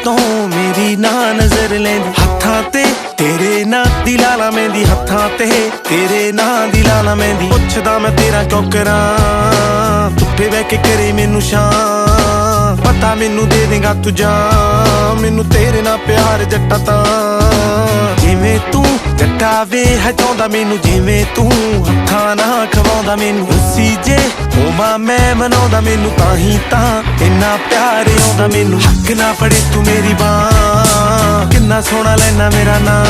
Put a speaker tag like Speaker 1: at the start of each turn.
Speaker 1: ਤੋਂ ਮੇਰੀ ਨਾ ਨਜ਼ਰ ਲੈਂਦੀ ਹੱਥਾਂ ਤੇ ਤੇਰੇ ਨਾਂ ਦੀ ਲਾਲਾ ਮਹਿੰਦੀ ਹੱਥਾਂ ਤੇ ਤੇਰੇ ਨਾਂ ਦੀ ਲਾਲਾ ਮਹਿੰਦੀ ਪੁੱਛਦਾ ਮੈਂ ਤੇਰਾ ਕਿਉਂ ਕਰਾਂ ਧੁੱਪੇ ਬਹਿ ਕੇ ਕਰੇ ਮੈਨੂੰ ਸ਼ਾਂ ਪਤਾ ਮੈਨੂੰ ਦੇ ਦੇਗਾ ਤੂੰ ਜਾਨ ਮੈਨੂੰ ਤੇਰੇ ਨਾਲ ਪਿਆਰ ਜੱਟਾ ਤਾਂ ਜਿਵੇਂ ਤੂੰ ਜੱਟਾ ਵੇ ਹਟਾਉਂਦਾ ਮੈਨੂੰ ਜਿਵੇਂ ਤੂੰ ਹੱਥਾਂ ਨਾਲ ਖਵਾਉਂਦਾ ਮੈਨੂੰ ਸੀ ਜੇ ਹੋਵਾਂ ਮੈਂ ਮਨਾਉਂਦਾ ਮੈਨੂੰ ਤਾਂ ਹੀ ਤਾਂ ਇੰਨਾ ਪਿਆਰ ਆਉਂਦਾ ਮੈਨੂੰ ਹੱਕ ਨਾ ਫੜੇ ਤੂੰ ਮੇਰੀ ਬਾਂਹ ਕਿੰਨਾ ਸੋਹਣਾ ਲੈਣਾ ਮੇਰਾ ਨਾਂ